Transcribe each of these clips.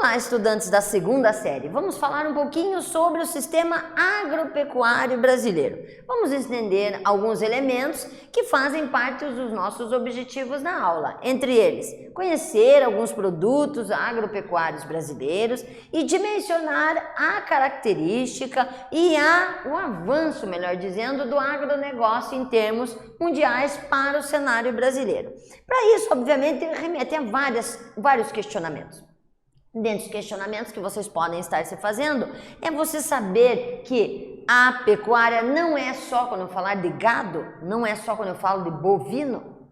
Olá, estudantes da segunda série. Vamos falar um pouquinho sobre o sistema agropecuário brasileiro. Vamos entender alguns elementos que fazem parte dos nossos objetivos na aula. Entre eles, conhecer alguns produtos agropecuários brasileiros e dimensionar a característica e o avanço, melhor dizendo, do agronegócio em termos mundiais para o cenário brasileiro. Para isso, obviamente, remete a vários questionamentos. Dentre os questionamentos que vocês podem estar se fazendo, é você saber que a pecuária não é só quando eu falar de gado, não é só quando eu falo de bovino.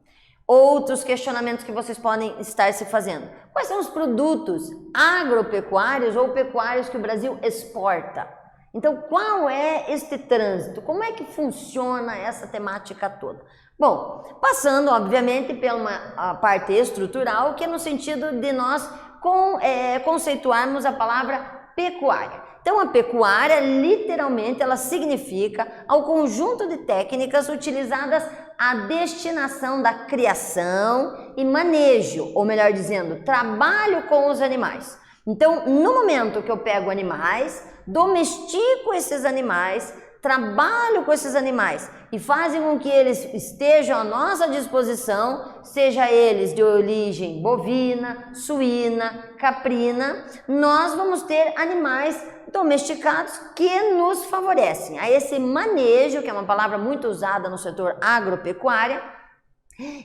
Outros questionamentos que vocês podem estar se fazendo. Quais são os produtos agropecuários ou pecuários que o Brasil exporta? Então, qual é este trânsito? Como é que funciona essa temática toda? Bom, passando, obviamente, pela parte estrutural, que é no sentido de nós conceituarmos a palavra pecuária. Então, a pecuária, literalmente, ela significa ao conjunto de técnicas utilizadas à destinação da criação e manejo, ou melhor dizendo, trabalho com os animais. Então, no momento que eu pego animais, domestico esses animais, trabalho com esses animais e fazem com que eles estejam à nossa disposição, seja eles de origem bovina, suína, caprina, nós vamos ter animais domesticados que nos favorecem a esse manejo, que é uma palavra muito usada no setor agropecuária.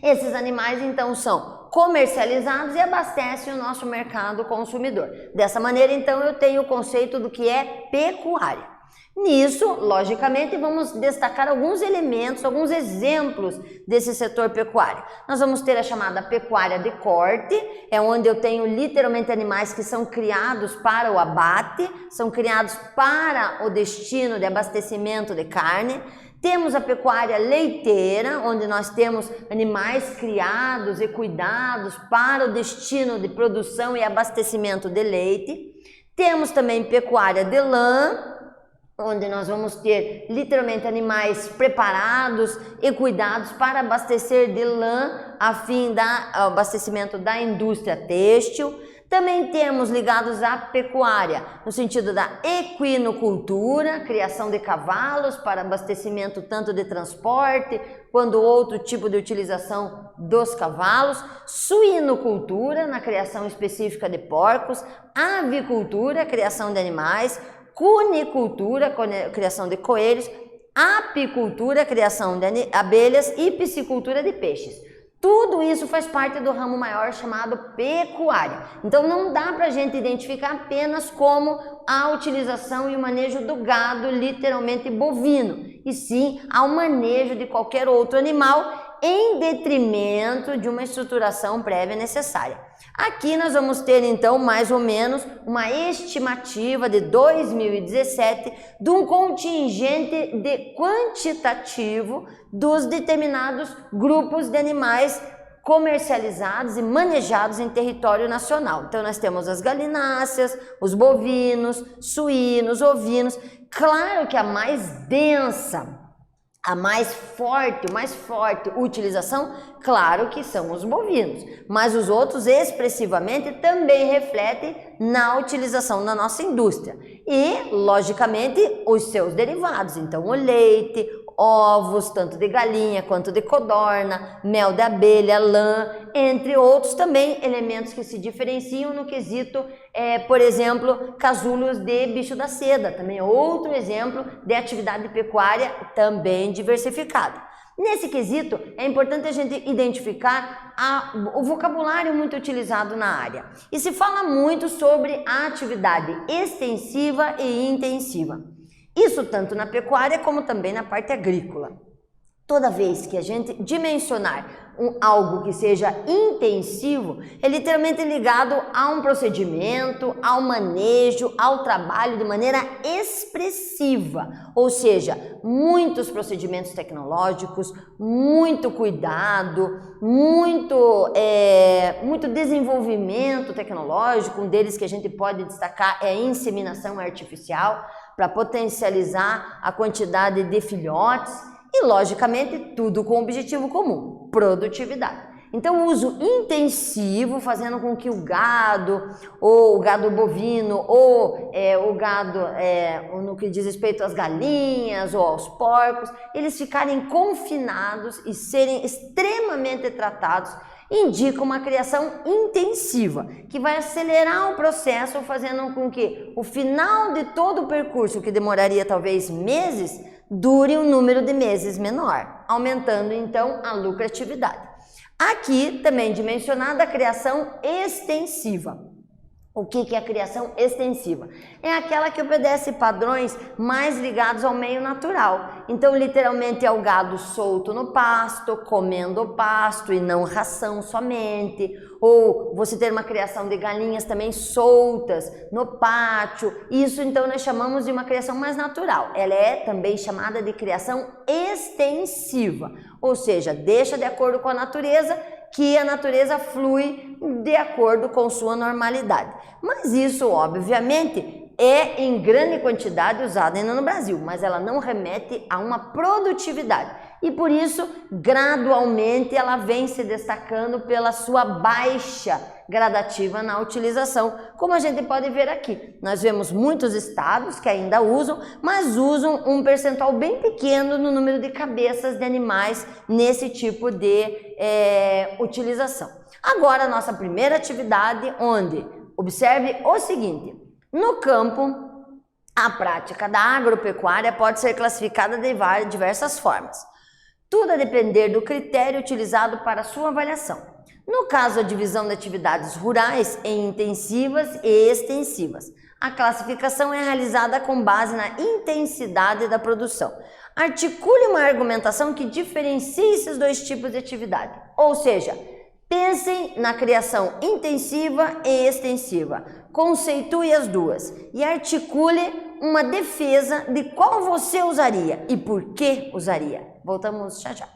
Esses animais então são comercializados e abastecem o nosso mercado consumidor. Dessa maneira então eu tenho o conceito do que é pecuária. Nisso, logicamente, vamos destacar alguns elementos, alguns exemplos desse setor pecuário. Nós vamos ter a chamada pecuária de corte, é onde eu tenho literalmente animais que são criados para o abate, são criados para o destino de abastecimento de carne. Temos a pecuária leiteira, onde nós temos animais criados e cuidados para o destino de produção e abastecimento de leite. Temos também pecuária de lã, onde nós vamos ter literalmente animais preparados e cuidados para abastecer de lã a fim do abastecimento da indústria têxtil. Também temos ligados à pecuária, no sentido da equinocultura, criação de cavalos para abastecimento tanto de transporte quanto outro tipo de utilização dos cavalos, suinocultura, na criação específica de porcos, avicultura, criação de animais, cunicultura, criação de coelhos, apicultura, criação de abelhas e piscicultura de peixes. Tudo isso faz parte do ramo maior chamado pecuária. Então não dá para a gente identificar apenas como a utilização e o manejo do gado, literalmente bovino, e sim ao manejo de qualquer outro animal em detrimento de uma estruturação prévia necessária. Aqui nós vamos ter então mais ou menos uma estimativa de 2017 de um contingente quantitativo dos determinados grupos de animais comercializados e manejados em território nacional. Então nós temos as galináceas, os bovinos, suínos, ovinos. Claro que a mais densa, a mais forte utilização, claro que são os bovinos, mas os outros expressivamente também refletem na utilização da nossa indústria e, logicamente, os seus derivados, então o leite, ovos, tanto de galinha quanto de codorna, mel de abelha, lã, entre outros também elementos que se diferenciam no quesito, por exemplo, casulos de bicho da seda, também é outro exemplo de atividade pecuária também diversificada. Nesse quesito, é importante a gente identificar o vocabulário muito utilizado na área. E se fala muito sobre a atividade extensiva e intensiva. Isso tanto na pecuária como também na parte agrícola. Toda vez que a gente dimensionar algo que seja intensivo, é literalmente ligado a um procedimento, ao manejo, ao trabalho de maneira expressiva, ou seja, muitos procedimentos tecnológicos, muito cuidado, muito desenvolvimento tecnológico. Um deles que a gente pode destacar é a inseminação artificial, para potencializar a quantidade de filhotes. E, logicamente, tudo com objetivo comum, produtividade. Então, o uso intensivo, fazendo com que o gado, ou o gado bovino, ou o gado, no que diz respeito às galinhas ou aos porcos, eles ficarem confinados e serem extremamente tratados, indica uma criação intensiva, que vai acelerar o processo, fazendo com que o final de todo o percurso, que demoraria talvez meses, dure um número de meses menor, aumentando então a lucratividade. Aqui também dimensionada a criação extensiva. O que é a criação extensiva? É aquela que obedece padrões mais ligados ao meio natural. Então, literalmente, é o gado solto no pasto, comendo o pasto e não ração somente. Ou você ter uma criação de galinhas também soltas no pátio. Isso, então, nós chamamos de uma criação mais natural. Ela é também chamada de criação extensiva. Ou seja, deixa de acordo com a natureza, que a natureza flui de acordo com sua normalidade. Mas isso, obviamente, é em grande quantidade usada ainda no Brasil, mas ela não remete a uma produtividade. E por isso, gradualmente, ela vem se destacando pela sua baixa gradativa na utilização, como a gente pode ver aqui. Nós vemos muitos estados que ainda usam, mas usam um percentual bem pequeno no número de cabeças de animais nesse tipo de utilização. Agora, a nossa primeira atividade, onde observe o seguinte: no campo, a prática da agropecuária pode ser classificada de diversas formas. Tudo a depender do critério utilizado para sua avaliação. No caso, a divisão de atividades rurais em intensivas e extensivas. A classificação é realizada com base na intensidade da produção. Articule uma argumentação que diferencie esses dois tipos de atividade. Ou seja, pensem na criação intensiva e extensiva. Conceitue as duas e articule uma defesa de qual você usaria e por que usaria. Voltamos já já.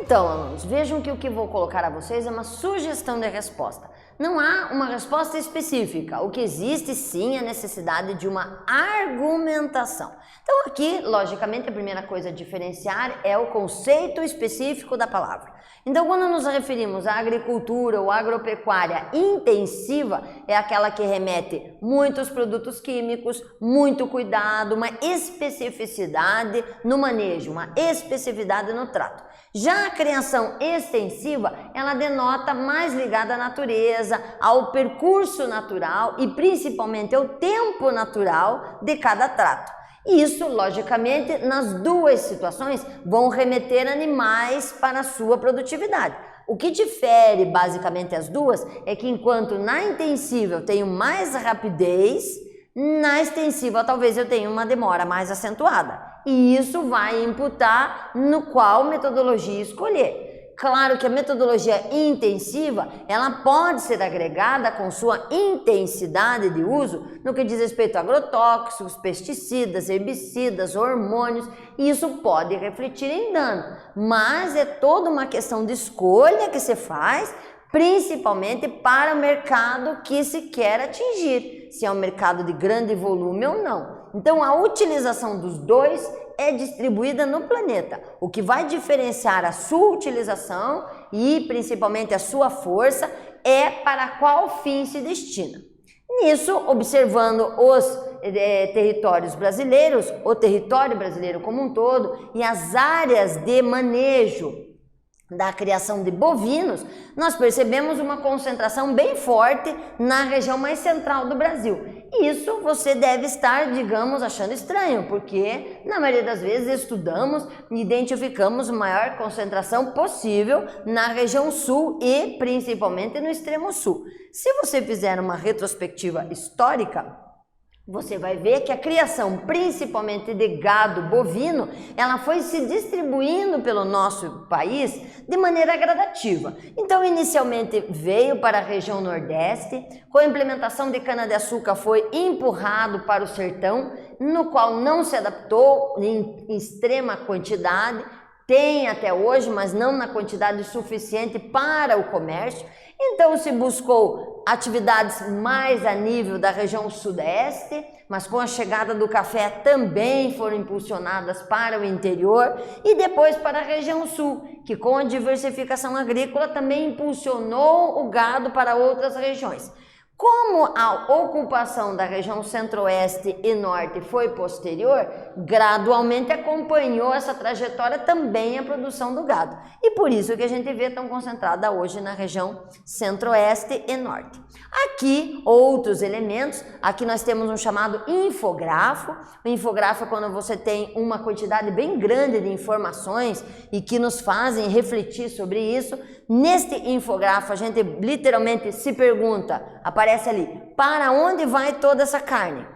Então, alunos, vejam que o que vou colocar a vocês é uma sugestão de resposta. Não há uma resposta específica. O que existe, sim, é a necessidade de uma argumentação. Então, aqui, logicamente, a primeira coisa a diferenciar é o conceito específico da palavra. Então, quando nos referimos à agricultura ou agropecuária intensiva, é aquela que remete muitos produtos químicos, muito cuidado, uma especificidade no manejo, uma especificidade no trato. Já a criação extensiva, ela denota mais ligada à natureza, ao percurso natural e principalmente ao tempo natural de cada trato. Isso, logicamente, nas duas situações vão remeter animais para a sua produtividade. O que difere basicamente as duas é que enquanto na intensiva eu tenho mais rapidez, na extensiva talvez eu tenha uma demora mais acentuada. E isso vai imputar no qual metodologia escolher. Claro que a metodologia intensiva, ela pode ser agregada com sua intensidade de uso no que diz respeito a agrotóxicos, pesticidas, herbicidas, hormônios, e isso pode refletir em dano, mas é toda uma questão de escolha que se faz, principalmente para o mercado que se quer atingir, se é um mercado de grande volume ou não. Então a utilização dos dois é distribuída no planeta. O que vai diferenciar a sua utilização e principalmente a sua força é para qual fim se destina. Nisso, observando os territórios brasileiros, o território brasileiro como um todo e as áreas de manejo da criação de bovinos, nós percebemos uma concentração bem forte na região mais central do Brasil. Isso você deve estar, digamos, achando estranho, porque na maioria das vezes estudamos e identificamos a maior concentração possível na região sul e principalmente no extremo sul. Se você fizer uma retrospectiva histórica, você vai ver que a criação, principalmente de gado bovino, ela foi se distribuindo pelo nosso país de maneira gradativa. Então, inicialmente veio para a região nordeste, com a implementação de cana-de-açúcar foi empurrado para o sertão, no qual não se adaptou em extrema quantidade, tem até hoje, mas não na quantidade suficiente para o comércio. Então se buscou atividades mais a nível da região sudeste, mas com a chegada do café também foram impulsionadas para o interior e depois para a região sul, que com a diversificação agrícola também impulsionou o gado para outras regiões. Como a ocupação da região centro-oeste e norte foi posterior, gradualmente acompanhou essa trajetória também a produção do gado. E por isso que a gente vê tão concentrada hoje na região centro-oeste e norte. Aqui, outros elementos, aqui nós temos um chamado infográfico. O infográfico é quando você tem uma quantidade bem grande de informações e que nos fazem refletir sobre isso. Neste infográfico, a gente literalmente se pergunta, aparece ali, para onde vai toda essa carne?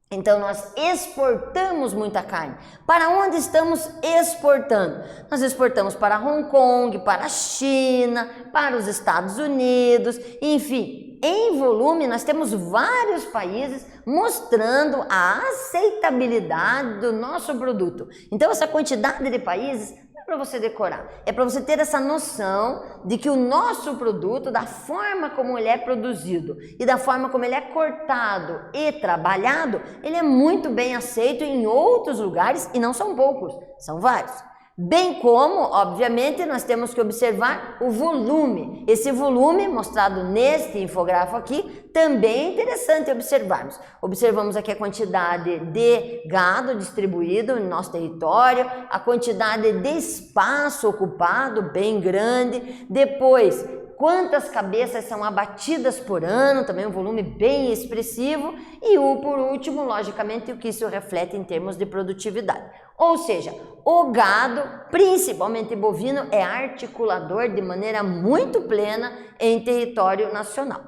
Então, nós exportamos muita carne. Para onde estamos exportando? Nós exportamos para Hong Kong, para a China, para os Estados Unidos, enfim. Em volume, nós temos vários países mostrando a aceitabilidade do nosso produto. Então, essa quantidade de países para você decorar, é para você ter essa noção de que o nosso produto, da forma como ele é produzido e da forma como ele é cortado e trabalhado, ele é muito bem aceito em outros lugares e não são poucos, são vários. Bem como, obviamente, nós temos que observar o volume. Esse volume, mostrado neste infográfico aqui, também é interessante observarmos. Observamos aqui a quantidade de gado distribuído no nosso território, a quantidade de espaço ocupado, bem grande. Depois, quantas cabeças são abatidas por ano, também um volume bem expressivo. E por último, logicamente, o que isso reflete em termos de produtividade. Ou seja, o gado, principalmente bovino, é articulador de maneira muito plena em território nacional.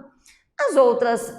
As outras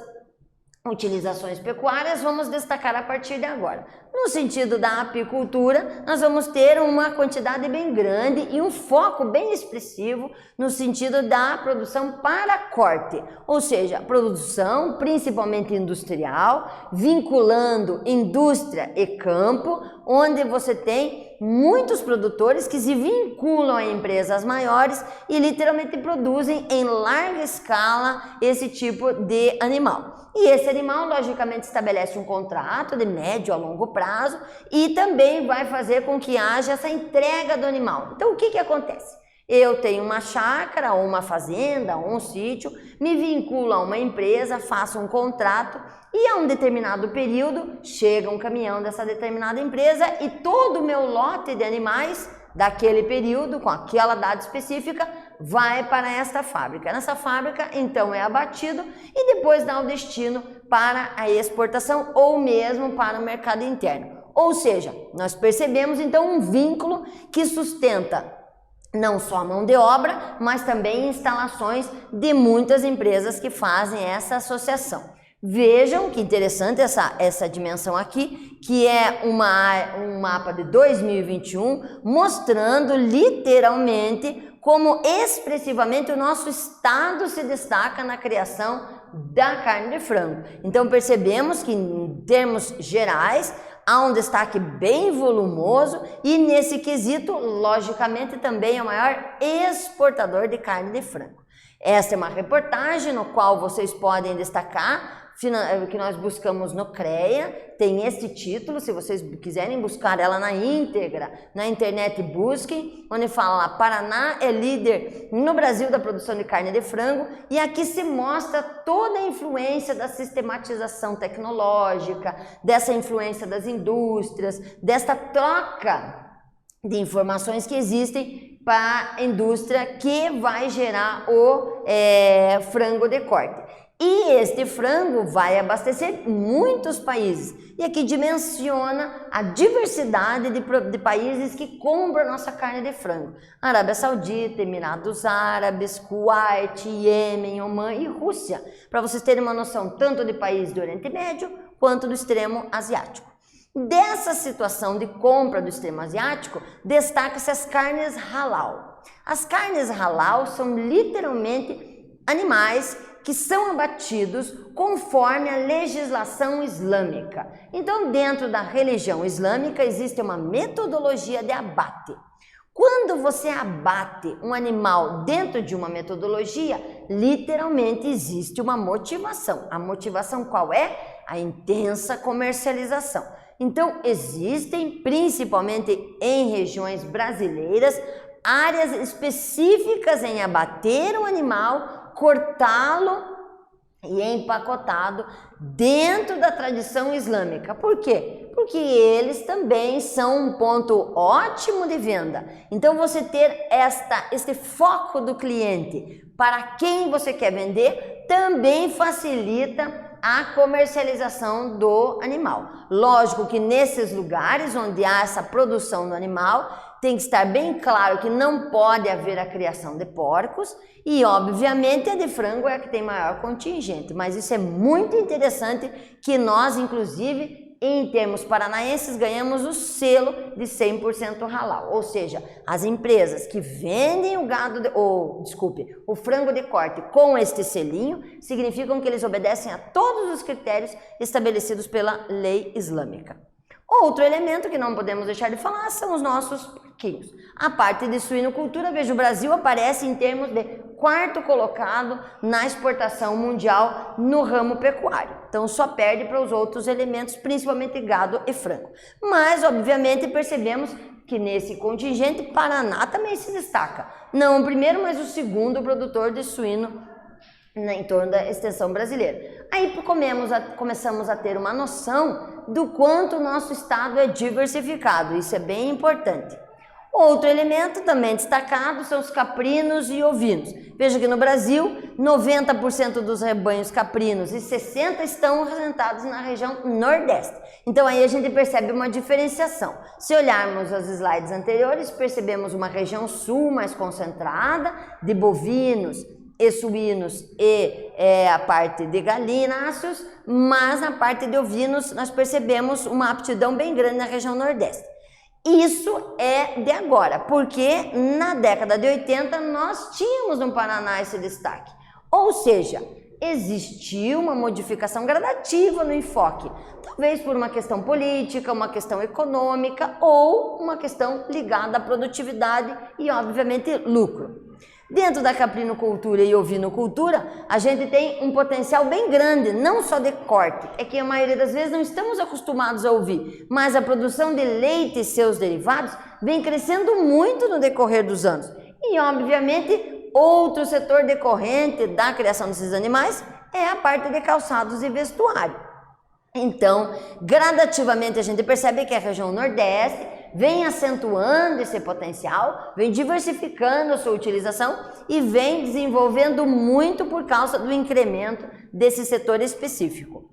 utilizações pecuárias vamos destacar a partir de agora. No sentido da apicultura, nós vamos ter uma quantidade bem grande e um foco bem expressivo no sentido da produção para corte, ou seja, produção principalmente industrial, vinculando indústria e campo, onde você tem muitos produtores que se vinculam a empresas maiores e literalmente produzem em larga escala esse tipo de animal. E esse animal, logicamente, estabelece um contrato de médio a longo prazo e também vai fazer com que haja essa entrega do animal. Então, o que acontece? Eu tenho uma chácara, ou uma fazenda, ou um sítio, me vinculo a uma empresa, faço um contrato e a um determinado período chega um caminhão dessa determinada empresa e todo o meu lote de animais daquele período, com aquela data específica, vai para esta fábrica. Nessa fábrica, então, é abatido e depois dá o destino para a exportação ou mesmo para o mercado interno. Ou seja, nós percebemos então um vínculo que sustenta não só a mão de obra, mas também instalações de muitas empresas que fazem essa associação. Vejam que interessante essa dimensão aqui, que é um mapa de 2021, mostrando literalmente como expressivamente o nosso estado se destaca na criação da carne de frango. Então percebemos que em termos gerais há um destaque bem volumoso e nesse quesito, logicamente, também é o maior exportador de carne de frango. Esta é uma reportagem no qual vocês podem destacar, que nós buscamos no CREA, tem este título, se vocês quiserem buscar ela na íntegra, na internet busquem, onde fala lá, Paraná é líder no Brasil da produção de carne de frango, e aqui se mostra toda a influência da sistematização tecnológica, dessa influência das indústrias, desta troca de informações que existem para a indústria que vai gerar o frango de corte. E este frango vai abastecer muitos países. E aqui dimensiona a diversidade de países que compram nossa carne de frango. Arábia Saudita, Emirados Árabes, Kuwait, Iêmen, Omã e Rússia. Para vocês terem uma noção tanto de países do Oriente Médio quanto do extremo asiático. Dessa situação de compra do extremo asiático, destaca-se as carnes halal. As carnes halal são literalmente animais que são abatidos conforme a legislação islâmica. Então, dentro da religião islâmica, existe uma metodologia de abate. Quando você abate um animal dentro de uma metodologia, literalmente existe uma motivação. A motivação qual é? A intensa comercialização. Então, existem, principalmente em regiões brasileiras, áreas específicas em abater o animal, cortá-lo e empacotado dentro da tradição islâmica. Por quê? Porque eles também são um ponto ótimo de venda. Então você ter este foco do cliente para quem você quer vender também facilita a comercialização do animal. Lógico que nesses lugares onde há essa produção do animal, tem que estar bem claro que não pode haver a criação de porcos e, obviamente, a de frango é a que tem maior contingente. Mas isso é muito interessante que nós, inclusive, em termos paranaenses, ganhamos o selo de 100% halal. Ou seja, as empresas que vendem o frango de corte com este selinho, significam que eles obedecem a todos os critérios estabelecidos pela lei islâmica. Outro elemento que não podemos deixar de falar são os nossos porquinhos. A parte de suinocultura, veja, o Brasil aparece em termos de quarto colocado na exportação mundial no ramo pecuário. Então só perde para os outros elementos, principalmente gado e frango. Mas, obviamente, percebemos que nesse contingente, Paraná também se destaca. Não o primeiro, mas o segundo produtor de suíno em torno da extensão brasileira. Aí começamos a ter uma noção do quanto o nosso estado é diversificado, isso é bem importante. Outro elemento também destacado são os caprinos e ovinos. Veja que no Brasil, 90% dos rebanhos caprinos e 60% estão assentados na região Nordeste. Então aí a gente percebe uma diferenciação. Se olharmos as slides anteriores, percebemos uma região sul mais concentrada de bovinos e suínos e a parte de galináceos, mas na parte de ovinos nós percebemos uma aptidão bem grande na região Nordeste. Isso é de agora, porque na década de 80 nós tínhamos no Paraná esse destaque. Ou seja, existiu uma modificação gradativa no enfoque, talvez por uma questão política, uma questão econômica ou uma questão ligada à produtividade e, obviamente, lucro. Dentro da caprinocultura e ovinocultura, a gente tem um potencial bem grande, não só de corte, é que a maioria das vezes não estamos acostumados a ouvir, mas a produção de leite e seus derivados vem crescendo muito no decorrer dos anos. E, obviamente, outro setor decorrente da criação desses animais é a parte de calçados e vestuário. Então, gradativamente a gente percebe que a região Nordeste vem acentuando esse potencial, vem diversificando a sua utilização e vem desenvolvendo muito por causa do incremento desse setor específico.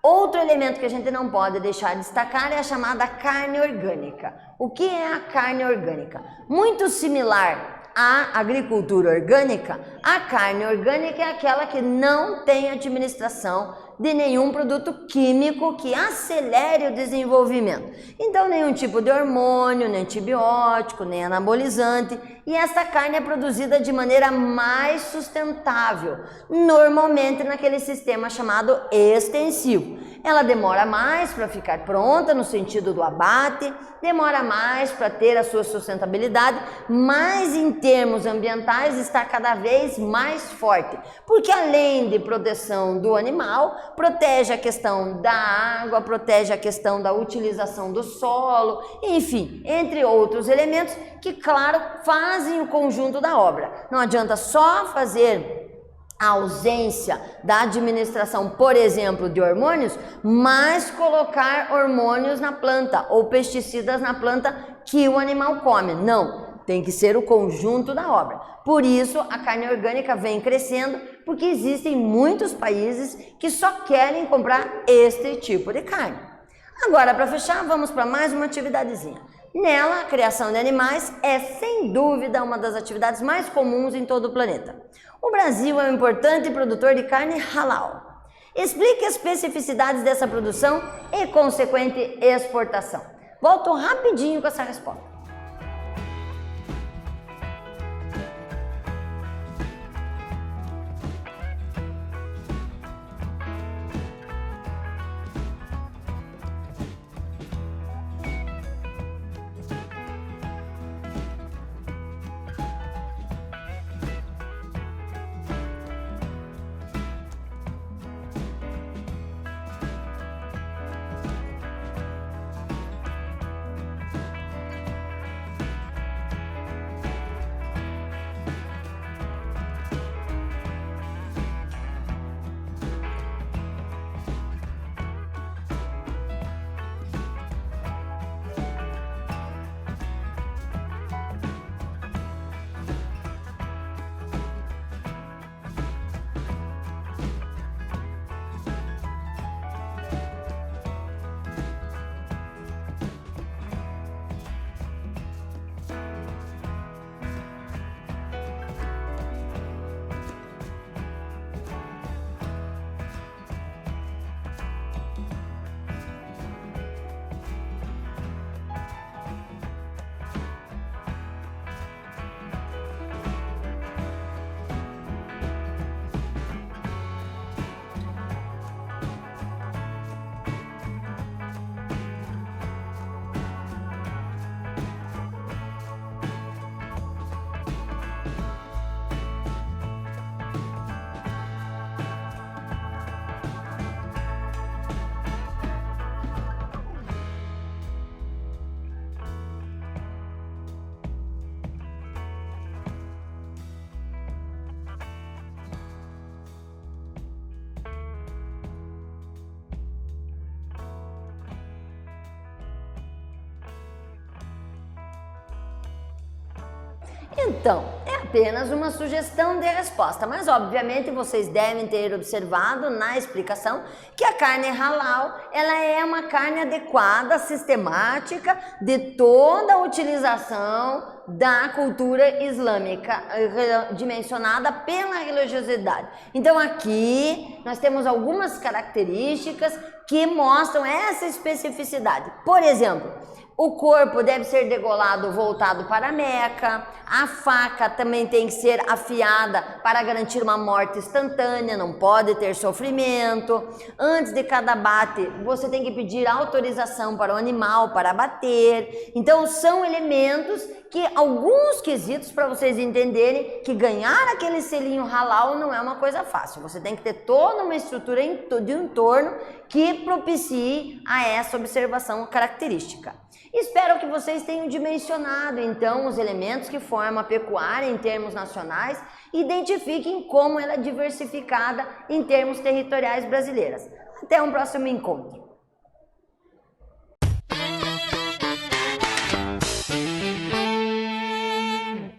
Outro elemento que a gente não pode deixar de destacar é a chamada carne orgânica. O que é a carne orgânica? Muito similar à agricultura orgânica, a carne orgânica é aquela que não tem administração de nenhum produto químico que acelere o desenvolvimento. Então, nenhum tipo de hormônio, nem antibiótico, nem anabolizante. E essa carne é produzida de maneira mais sustentável, normalmente naquele sistema chamado extensivo. Ela demora mais para ficar pronta no sentido do abate, demora mais para ter a sua sustentabilidade, mas em termos ambientais está cada vez mais forte, porque além de proteção do animal, protege a questão da água, protege a questão da utilização do solo, enfim, entre outros elementos que, claro, fazem o conjunto da obra. Não adianta só fazer a ausência da administração, por exemplo, de hormônios, mas colocar hormônios na planta ou pesticidas na planta que o animal come. Não, tem que ser o conjunto da obra. Por isso, a carne orgânica vem crescendo, porque existem muitos países que só querem comprar este tipo de carne. Agora, para fechar, vamos para mais uma atividadezinha. Nela, a criação de animais é, sem dúvida, uma das atividades mais comuns em todo o planeta. O Brasil é um importante produtor de carne halal. Explique as especificidades dessa produção e consequente exportação. Volto rapidinho com essa resposta. Então, é apenas uma sugestão de resposta, mas obviamente vocês devem ter observado na explicação que a carne halal, ela é uma carne adequada, sistemática de toda a utilização da cultura islâmica, dimensionada pela religiosidade. Então aqui nós temos algumas características que mostram essa especificidade. Por exemplo, o corpo deve ser degolado voltado para a Meca, a faca também tem que ser afiada para garantir uma morte instantânea, não pode ter sofrimento. Antes de cada abate, você tem que pedir autorização para o animal para abater. Então são elementos que, alguns quesitos para vocês entenderem que ganhar aquele selinho halal não é uma coisa fácil. Você tem que ter toda uma estrutura de entorno que propicie a essa observação característica. Espero que vocês tenham dimensionado, então, os elementos que formam a pecuária em termos nacionais e identifiquem como ela é diversificada em termos territoriais brasileiros. Até um próximo encontro.